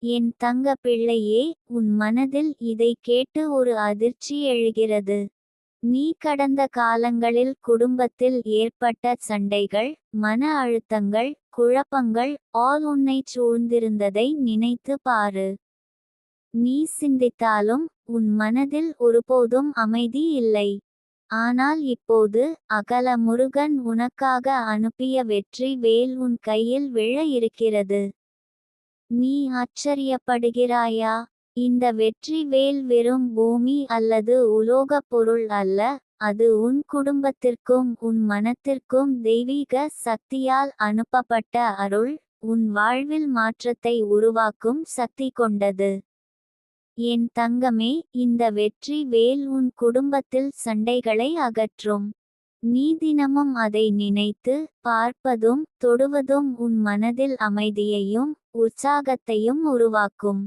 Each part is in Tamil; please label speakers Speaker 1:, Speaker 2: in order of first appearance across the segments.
Speaker 1: என் தங்க பிள்ளையே, உன் மனதில் இதைக் கேட்டு ஒரு அதிர்ச்சி எழுகிறது. நீ கடந்த காலங்களில் குடும்பத்தில் ஏற்பட்ட சண்டைகள், மன அழுத்தங்கள், குழப்பங்கள் ஆல் உன்னைச் சூழ்ந்திருந்ததை நினைத்து பாரு. நீ சிந்தித்தாலும் உன் மனதில் ஒருபோதும் அமைதி இல்லை. ஆனால் இப்போது அகல முருகன் உனக்காக அனுப்பிய வெற்றி வேல் உன் கையில் விழ இருக்கிறது. நீ ஆச்சரியப்படுகிறாயா? இந்த வெற்றி வேல் வெறும் பூமி அல்லது உலோகப் பொருள் அல்ல, அது உன் குடும்பத்திற்கும் உன் மனத்திற்கும் தெய்வீக சக்தியால் அனுப்பப்பட்ட அருள், உன் வாழ்வில் மாற்றத்தை உருவாக்கும் சக்தி கொண்டது. என் தங்கமே, இந்த வெற்றி வேல் உன் குடும்பத்தில் சண்டைகளை அகற்றும். நீ தினமும் அதை நினைத்து பார்ப்பதும் தொடுவதும் உன் மனதில் அமைதியையும் உற்சாகத்தையும் உருவாக்கும்.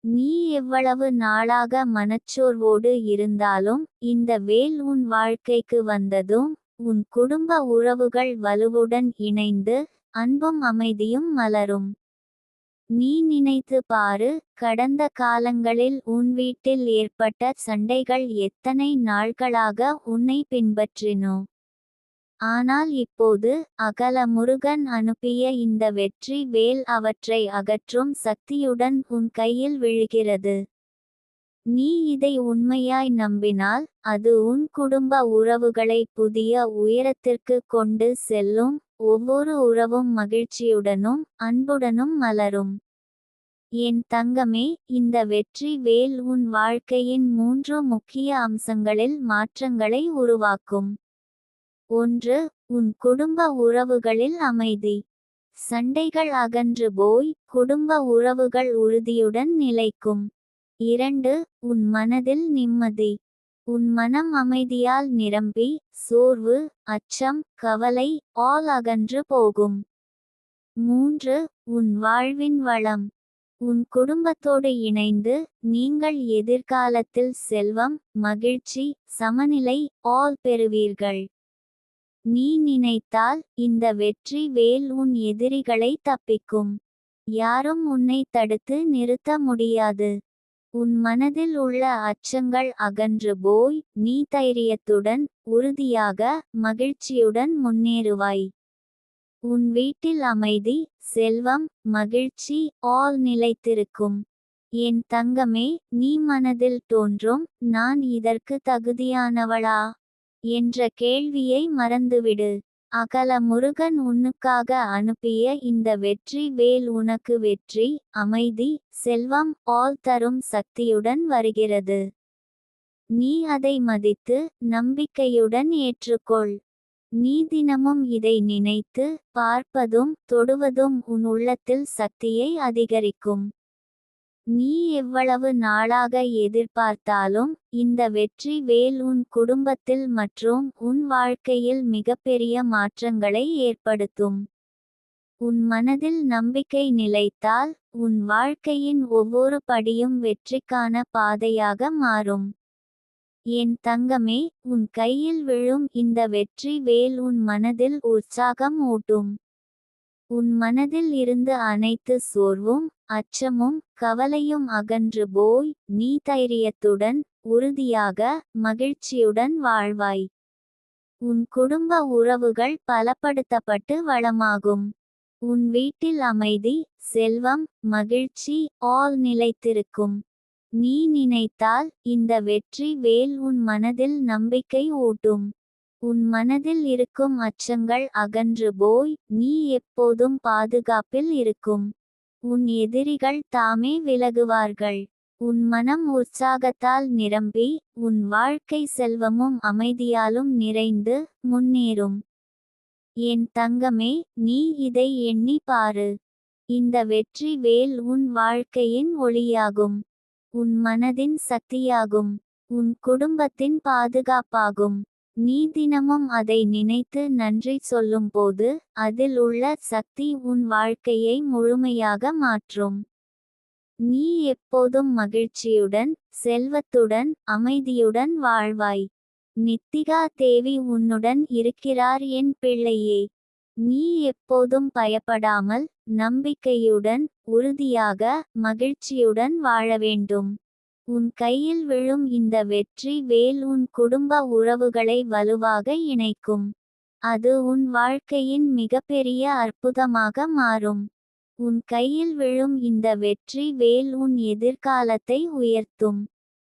Speaker 1: நீ எவ்வளவு நாளாக மனச்சோர்வோடு இருந்தாலும் இந்த வேல் உன் வாழ்க்கைக்கு வந்ததும் உன் குடும்ப உறவுகள் வலுவுடன் இணைந்து அன்பும் அமைதியும் மலரும். நீ நினைத்து பாரு, கடந்த காலங்களில் உன் வீட்டில் ஏற்பட்ட சண்டைகள் எத்தனை நாட்களாக உன்னை பின்பற்றினோ. ஆனால் இப்போது அகல முருகன் அனுப்பிய இந்த வெற்றி வேல் அவற்றை அகற்றும் சக்தியுடன் உன் கையில் விழுகிறது. நீ இதை உண்மையாய் நம்பினால் அது உன் குடும்ப உறவுகளை புதிய உயரத்திற்கு கொண்டு செல்லும். ஒவ்வொரு உறவும் மகிழ்ச்சியுடனும் அன்புடனும் மலரும். என் தங்கமே, இந்த வெற்றி வேல் உன் வாழ்க்கையின் 3 முக்கிய அம்சங்களில் மாற்றங்களை உருவாக்கும். 1. உன் குடும்ப உறவுகளில் அமைதி. சண்டைகள் அகன்று போய் குடும்ப உறவுகள் உறுதியுடன் நிலைக்கும். 2. உன் மனதில் நிம்மதி. உன் மனம் அமைதியால் நிரம்பி சோர்வு, அச்சம், கவலை ஆல் அகன்று போகும். 3. உன் வாழ்வின் வளம். உன் குடும்பத்தோடு இணைந்து நீங்கள் எதிர்காலத்தில் செல்வம், மகிழ்ச்சி, சமநிலை ஆல் பெறுவீர்கள். நீ நினைத்தால் இந்த வெற்றி வேல் உன் எதிரிகளை தப்பிக்கும். யாரும் உன்னை தடுத்து நிறுத்த முடியாது. உன் மனதில் உள்ள அச்சங்கள் அகன்று போய் நீ தைரியத்துடன் உறுதியாக மகிழ்ச்சியுடன் முன்னேறுவாய். உன் வீட்டில் அமைதி, செல்வம், மகிழ்ச்சி ஆல் நிலைத்திருக்கும். என் தங்கமே, நீ மனதில் தோன்றும் நான் இதற்கு தகுதியானவளா என்ற கேள்வியை மறந்துவிடு. அகல முருகன் உன்னுக்காக அனுப்பிய இந்த வெற்றி வேல் உனக்கு வெற்றி, அமைதி, செல்வம் ஆல் தரும் சக்தியுடன் வருகிறது. நீ அதை மதித்து நம்பிக்கையுடன் ஏற்றுக்கொள். நீ தினமும் இதை நினைத்து பார்ப்பதும் தொடுவதும் உன் உள்ளத்தில் சக்தியை அதிகரிக்கும். நீ எவ்வளவு நாளாக எதிர்பார்த்தாலும் இந்த வெற்றி வேல் உன் குடும்பத்தில் மற்றும் உன் வாழ்க்கையில் மிகப்பெரிய மாற்றங்களை ஏற்படுத்தும். உன் மனதில் நம்பிக்கை நிலைத்தால் உன் வாழ்க்கையின் ஒவ்வொரு படியும் வெற்றிக்கான பாதையாக மாறும். என் தங்கமே, உன் கையில் விழும் இந்த வெற்றி வேல் உன் மனதில் உற்சாகம் ஊட்டும். உன் மனதில் இருந்து அனைத்து சோர்வும், அச்சமும், கவலையும் அகன்று போய் நீ தைரியத்துடன், உறுதியாக, மகிழ்ச்சியுடன் வாழ்வாய். உன் குடும்ப உறவுகள் பலப்படுத்தப்பட்டு வளமாகும். உன் வீட்டில் அமைதி, செல்வம், மகிழ்ச்சி ஆல் நிலைத்திருக்கும். நீ நினைத்தால் இந்த வெற்றி வேல் உன் மனதில் நம்பிக்கை ஊட்டும். உன் மனதில் இருக்கும் அச்சங்கள் அகன்று போய் நீ எப்போதும் பாதுகாப்பில் இருக்கும். உன் எதிரிகள் தாமே விலகுவார்கள். உன் மனம் உற்சாகத்தால் நிரம்பி உன் வாழ்க்கை செல்வமும் அமைதியாலும் நிறைந்து முன்னேறும். என் தங்கமே, நீ இதை எண்ணி பாரு. இந்த வெற்றி வேல் உன் வாழ்க்கையின் ஒளியாகும். உன் மனதின் சக்தியாகும். உன் குடும்பத்தின் பாதுகாப்பாகும். நீ தினமும் அதை நினைத்து நன்றி சொல்லும்போது அதில் உள்ள சக்தி உன் வாழ்க்கையை முழுமையாக மாற்றும். நீ எப்போதும் மகிழ்ச்சியுடன், செல்வத்துடன், அமைதியுடன் வாழ்வாய். நித்திகா தேவி உன்னுடன் இருக்கிறார் என் பிள்ளையே. நீ எப்போதும் பயப்படாமல், நம்பிக்கையுடன், உறுதியாக, மகிழ்ச்சியுடன் வாழ வேண்டும். உன் கையில் விழும் இந்த வெற்றி வேல் உன் குடும்ப உறவுகளை வலுவாக இணைக்கும். அது உன் வாழ்க்கையின் மிகப்பெரிய அற்புதமாக மாறும். உன் கையில் விழும் இந்த வெற்றி வேல் உன் எதிர்காலத்தை உயர்த்தும்.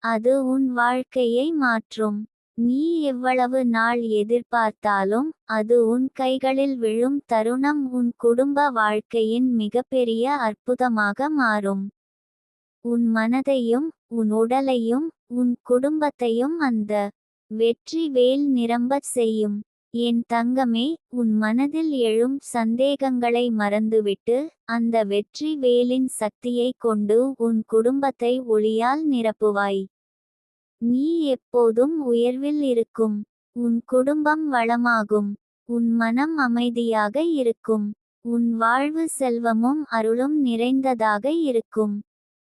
Speaker 1: அது உன் வாழ்க்கையை மாற்றும். நீ எவ்வளவு நாள் எதிர்பார்த்தாலும் அது உன் கைகளில் விழும் தருணம் உன் குடும்ப வாழ்க்கையின் மிகப்பெரிய அற்புதமாக மாறும். உன் மனதையும் உன் உடலையும் உன் குடும்பத்தையும் அந்த வெற்றி வேல் நிரம்பச் செய்யும். என் தங்கமே, உன் மனதில் எழும் சந்தேகங்களை மறந்துவிட்டு, அந்த வெற்றி வேலின் சக்தியைக் கொண்டு உன் குடும்பத்தை ஒளியால் நிரப்புவாய். நீ எப்போதும் உயர்வில் இருக்கும். உன் குடும்பம் வளமாகும். உன் மனம் அமைதியாக இருக்கும். உன் வாழ்வு செல்வமும் அருளும் நிறைந்ததாக இருக்கும்.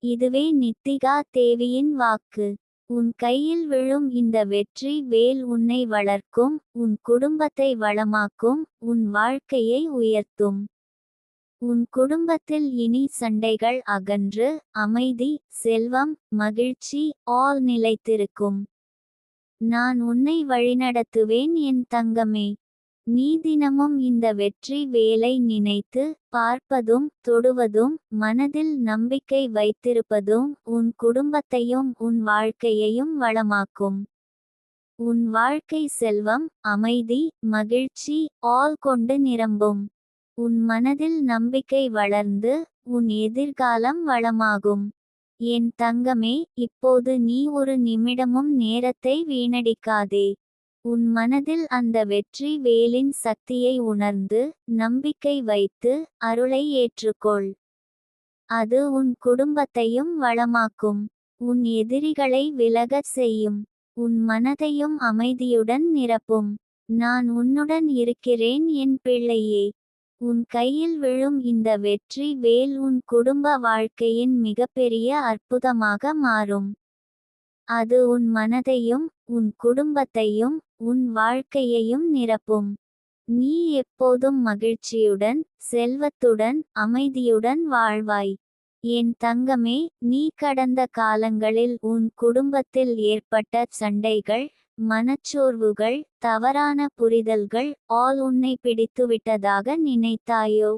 Speaker 1: இதுவே நித்திகா தேவியின் வாக்கு. உன் கையில் விழும் இந்த வெற்றி வேல் உன்னை வளர்க்கும், உன் குடும்பத்தை வளமாக்கும், உன் வாழ்க்கையை உயர்த்தும். உன் குடும்பத்தில் இனி சண்டைகள் அகன்று, அமைதி, செல்வம், மகிழ்ச்சி ஆல் நிலைத்திருக்கும். நான் உன்னை வழிநடத்துவேன் என் தங்கமே. நீ தினமும் இந்த வெற்றி வேலை நினைத்து பார்ப்பதும் தொடுவதும் மனதில் நம்பிக்கை வைத்திருப்பதும் உன் குடும்பத்தையும் உன் வாழ்க்கையையும் வளமாக்கும். உன் வாழ்க்கை செல்வம், அமைதி, மகிழ்ச்சி ஆல் கொண்டு நிரம்பும். உன் மனதில் நம்பிக்கை வளர்ந்து உன் எதிர்காலம் வளமாகும். என் தங்கமே, இப்போது நீ ஒரு நிமிடமும் நேரத்தை வீணடிக்காதே. உன் மனதில் அந்த வெற்றி வேலின் சக்தியை உணர்ந்து நம்பிக்கை வைத்து அருளை ஏற்றுக்கொள். அது உன் குடும்பத்தையும் வளமாக்கும். உன் எதிரிகளை விலகச் செய்யும். உன் மனதையும் அமைதியுடன் நிரப்பும். நான் உன்னுடன் இருக்கிறேன் என் பிள்ளையே. உன் கையில் விழும் இந்த வெற்றி வேல் உன் குடும்ப வாழ்க்கையின் மிகப்பெரிய அற்புதமாக மாறும். அது உன் மனதையும் உன் குடும்பத்தையும் உன் வாழ்க்கையையும் நிரப்பும். நீ எப்போதும் மகிழ்ச்சியுடன், செல்வத்துடன், அமைதியுடன் வாழ்வாய். என் தங்கமே, நீ கடந்த காலங்களில் உன் குடும்பத்தில் ஏற்பட்ட சண்டைகள், மனச்சோர்வுகள், தவறான புரிதல்கள் ஆல் உன்னை பிடித்துவிட்டதாக நினைத்தாயோ?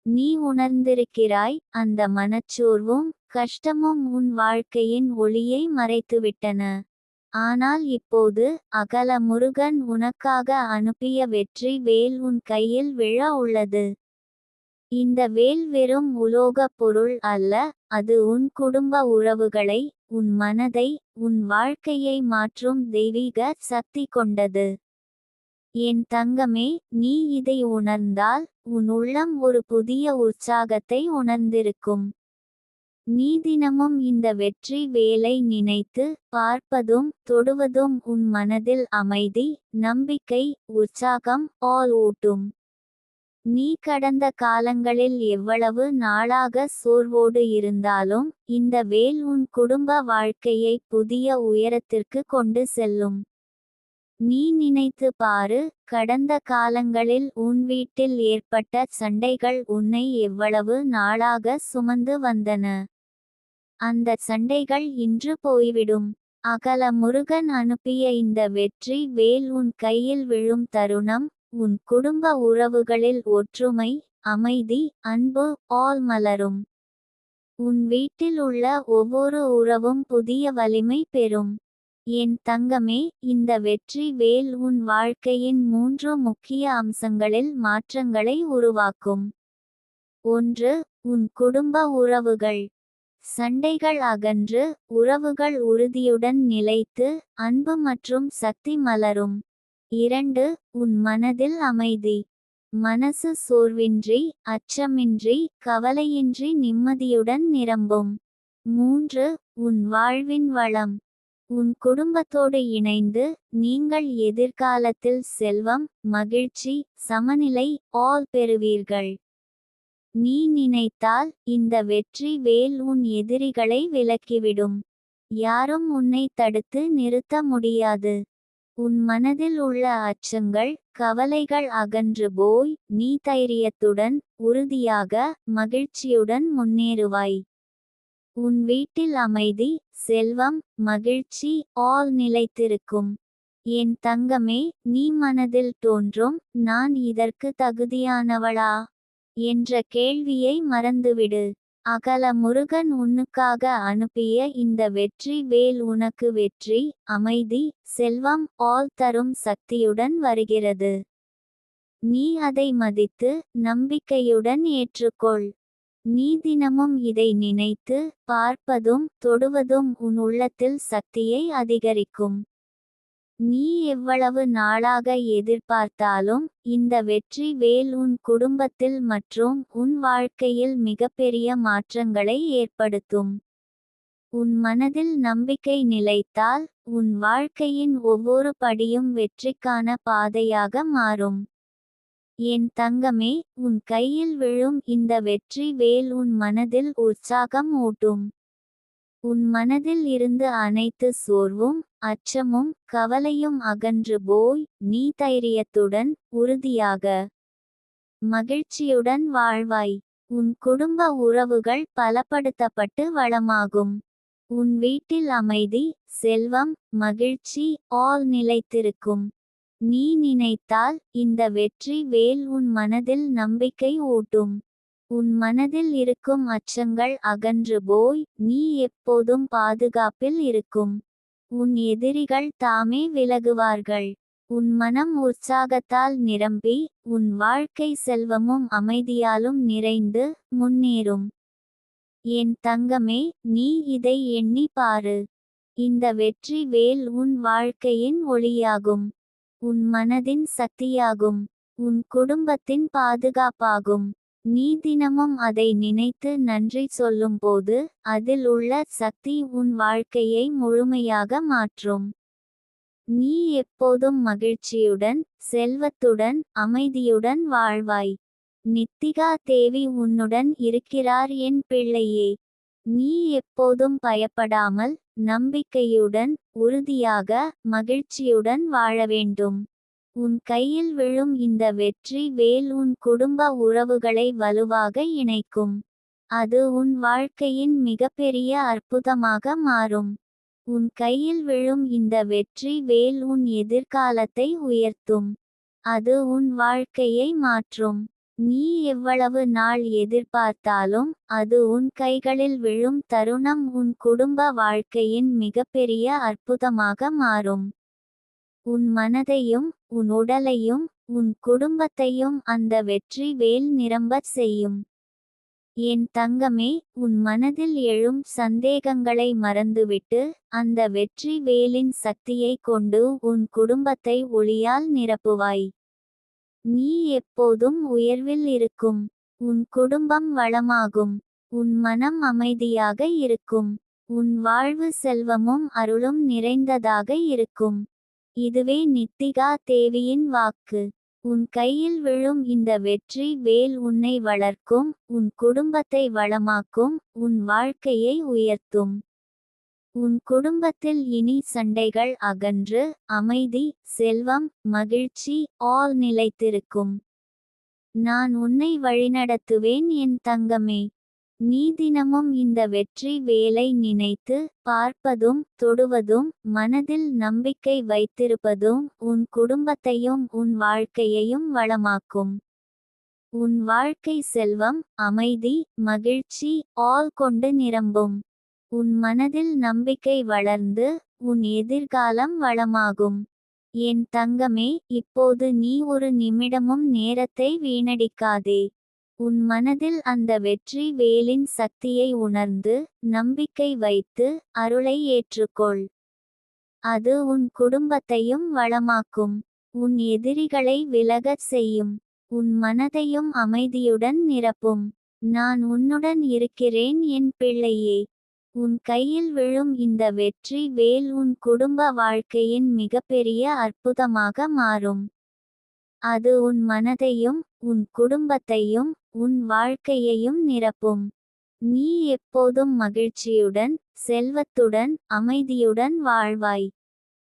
Speaker 1: நீ உணர்ந்திருக்கிறாய், அந்த மனச்சோர்வும் கஷ்டமும் உன் வாழ்க்கையின் ஒளியை மறைத்துவிட்டன. ஆனால் இப்போது அகல முருகன் உனக்காக அனுப்பிய வெற்றி வேல் உன் கையில் விழ உள்ளது. இந்த வேல் வெறும் உலோகப் பொருள் அல்ல, அது உன் குடும்ப உறவுகளை, உன் மனதை, உன் வாழ்க்கையை மாற்றும் தெய்வீக சக்தி கொண்டது. என் தங்கமே, நீ இதை உணர்ந்தால் உன் உள்ளம் ஒரு புதிய உற்சாகத்தை உணர்ந்திருக்கும். நீ தினமும் இந்த வெற்றி வேலை நினைத்து பார்ப்பதும் தொடுவதும் உன் மனதில் அமைதி, நம்பிக்கை, உற்சாகம் ஆல் ஊட்டும். நீ கடந்த காலங்களில் எவ்வளவு நாளாக சோர்வோடு இருந்தாலும் இந்த வேல் உன் குடும்ப வாழ்க்கையை புதிய உயரத்திற்கு கொண்டு செல்லும். நீ நினைத்து பாரு, கடந்த காலங்களில் உன் வீட்டில் ஏற்பட்ட சண்டைகள் உன்னை எவ்வளவு நாளாக சுமந்து வந்தன. அந்த சண்டைகள் இன்று போய்விடும். அகல முருகன் அனுப்பிய இந்த வெற்றி வேல் உன் கையில் விழும் தருணம் உன் குடும்ப உறவுகளில் ஒற்றுமை, அமைதி, அன்பு ஆல் மலரும். உன் வீட்டில் உள்ள ஒவ்வொரு உறவும் புதிய வலிமை பெறும். என் தங்கமே, இந்த வெற்றி வேல் உன் வாழ்க்கையின் 3 முக்கிய அம்சங்களில் மாற்றங்களை உருவாக்கும். 1. உன் குடும்ப உறவுகள். சண்டைகள் அகன்று, உறவுகள் உறுதியுடன் நிலைத்து, அன்பு மற்றும் சக்தி மலரும். 2. உன் மனதில் அமைதி. மனசு சோர்வின்றி, அச்சமின்றி, கவலையின்றி நிம்மதியுடன் நிரம்பும். 3. உன் வாழ்வின் வளம். உன் குடும்பத்தோடு இணைந்து நீங்கள் எதிர்காலத்தில் செல்வம், மகிழ்ச்சி, சமநிலை ஆல் பெறுவீர்கள். நீ நினைத்தால் இந்த வெற்றி வேல் உன் எதிரிகளை விலக்கிவிடும். யாரும் உன்னை தடுத்து நிறுத்த முடியாது. உன் மனதில் உள்ள அச்சங்கள் கவலைகள் அகன்று போய் நீ தைரியத்துடன் உறுதியாக மகிழ்ச்சியுடன் முன்னேறுவாய். உன் வீட்டில் அமைதி செல்வம் மகிழ்ச்சி ஆல் நிலைத்திருக்கும். என் தங்கமே, நீ மனதில் தோன்றும் நான் இதற்கு தகுதியானவளா என்ற கேள்வியை மறந்துவிடு. அகல முருகன் உன்னுக்காக அனுப்பிய இந்த வெற்றி வேல் உனக்கு வெற்றி அமைதி செல்வம் ஆல் தரும் சக்தியுடன் வருகிறது. நீ அதை மதித்து நம்பிக்கையுடன் ஏற்றுக்கொள். நீ தினமும் இதை நினைத்து பார்ப்பதும் தொடுவதும் உன் உள்ளத்தில் சக்தியை அதிகரிக்கும். நீ எவ்வளவு நாளாக எதிர்பார்த்தாலும் இந்த வெற்றி வேல் உன் குடும்பத்தில் மற்றும் உன் வாழ்க்கையில் மிகப்பெரிய மாற்றங்களை ஏற்படுத்தும். உன் மனதில் நம்பிக்கை நிலைத்தால் உன் வாழ்க்கையின் ஒவ்வொரு படியும் வெற்றிக்கான பாதையாக மாறும். என் தங்கமே, உன் கையில் விழும் இந்த வெற்றி வேல் உன் மனதில் உற்சாகம் ஊட்டும். உன் மனதில் இருந்து அனைத்து சோர்வும் அச்சமும் கவலையும் அகன்று போய் நீ தைரியத்துடன் உறுதியாக மகிழ்ச்சியுடன் வாழ்வாய். உன் குடும்ப உறவுகள் பலப்படுத்தப்பட்டு வளமாகும். உன் வீட்டில் அமைதி செல்வம் மகிழ்ச்சி ஆல் நிலைத்திருக்கும். நீ நினைத்தால் இந்த வெற்றி வேல் உன் மனதில் நம்பிக்கை ஊட்டும். உன் மனதில் இருக்கும் அச்சங்கள் அகன்று போய் நீ எப்போதும் பாதுகாப்பில் இருக்கும். உன் எதிரிகள் தாமே விலகுவார்கள். உன் மனம் உற்சாகத்தால் நிரம்பி உன் வாழ்க்கை செல்வமும் அமைதியாலும் நிறைந்து முன்னேறும். என் தங்கமே, நீ இதை எண்ணி பாரு. இந்த வெற்றி வேல் உன் வாழ்க்கையின் ஒளியாகும். உன் மனதின் சக்தியாகும். உன் குடும்பத்தின் பாதுகாப்பாகும். நீ தினமும் அதை நினைத்து நன்றி சொல்லும்போது அதில் உள்ள சக்தி உன் வாழ்க்கையை முழுமையாக மாற்றும். நீ எப்போதும் மகிழ்ச்சியுடன் செல்வத்துடன் அமைதியுடன் வாழ்வாய். நித்திகா தேவி உன்னுடன் இருக்கிறார் என் பிள்ளையே. நீ எப்போதும் பயப்படாமல் நம்பிக்கையுடன் உறுதியாக மகிழ்ச்சியுடன் வாழ வேண்டும். உன் கையில் விழும் இந்த வெற்றி வேல் உன் குடும்ப உறவுகளை வலுவாக இணைக்கும். அது உன் வாழ்க்கையின் மிகப்பெரிய அற்புதமாக மாறும். உன் கையில் விழும் இந்த வெற்றி வேல் உன் எதிர்காலத்தை உயர்த்தும். அது உன் வாழ்க்கையை மாற்றும். நீ எவ்வளவு நாள் எதிர்பார்த்தாலும் அது உன் கைகளில் விழும் தருணம் உன் குடும்ப வாழ்க்கையின் மிகப்பெரிய அற்புதமாக மாறும். உன் மனதையும் உன் உடலையும் உன் குடும்பத்தையும் அந்த வெற்றி வேல் நிரம்பச் செய்யும். என் தங்கமே, உன் மனதில் எழும் சந்தேகங்களை மறந்துவிட்டு அந்த வெற்றி வேலின் சக்தியை கொண்டு உன் குடும்பத்தை ஒளியால் நிரப்புவாய். நீ எப்போதும் உயர்வில் இருக்கும். உன் குடும்பம் வளமாகும். உன் மனம் அமைதியாக இருக்கும். உன் வாழ்வு செல்வமும் அருளும் நிறைந்ததாக இருக்கும். இதுவே நித்திகா தேவியின் வாக்கு. உன் கையில் விழும் இந்த வெற்றி வேல் உன்னை வளர்க்கும். உன் குடும்பத்தை வளமாக்கும். உன் வாழ்க்கையை உயர்த்தும். உன் குடும்பத்தில் இனி சண்டைகள் அகன்று அமைதி செல்வம் மகிழ்ச்சி ஆல் நிலைத்திருக்கும். நான் உன்னை வழிநடத்துவேன் என் தங்கமே. நீ தினமும் இந்த வெற்றி வேலை நினைத்து பார்ப்பதும் தொடுவதும் மனதில் நம்பிக்கை வைத்திருப்பதும் உன் குடும்பத்தையும் உன் வாழ்க்கையையும் வளமாக்கும். உன் வாழ்க்கை செல்வம் அமைதி மகிழ்ச்சி ஆல் கொண்டு நிரம்பும். உன் மனதில் நம்பிக்கை வளர்ந்து உன் எதிர்காலம் வளமாகும். என் தங்கமே, இப்போது நீ ஒரு நிமிடமும் நேரத்தை வீணடிக்காதே. உன் மனதில் அந்த வெற்றி வேலின் சக்தியை உணர்ந்து நம்பிக்கை வைத்து அருளை ஏற்றுக்கொள். அது உன் குடும்பத்தையும் வளமாக்கும். உன் எதிரிகளை விலகச் செய்யும். உன் மனதையும் அமைதியுடன் நிரப்பும். நான் உன்னுடன் இருக்கிறேன் என் பிள்ளையே. உன் கையில் விழும் இந்த வெற்றி வேல் உன் குடும்ப வாழ்க்கையின் மிகப்பெரிய அற்புதமாக மாறும். அது உன் மனதையும் உன் குடும்பத்தையும் உன் வாழ்க்கையையும் நிரப்பும். நீ எப்போதும் மகிழ்ச்சியுடன் செல்வத்துடன் அமைதியுடன் வாழ்வாய்.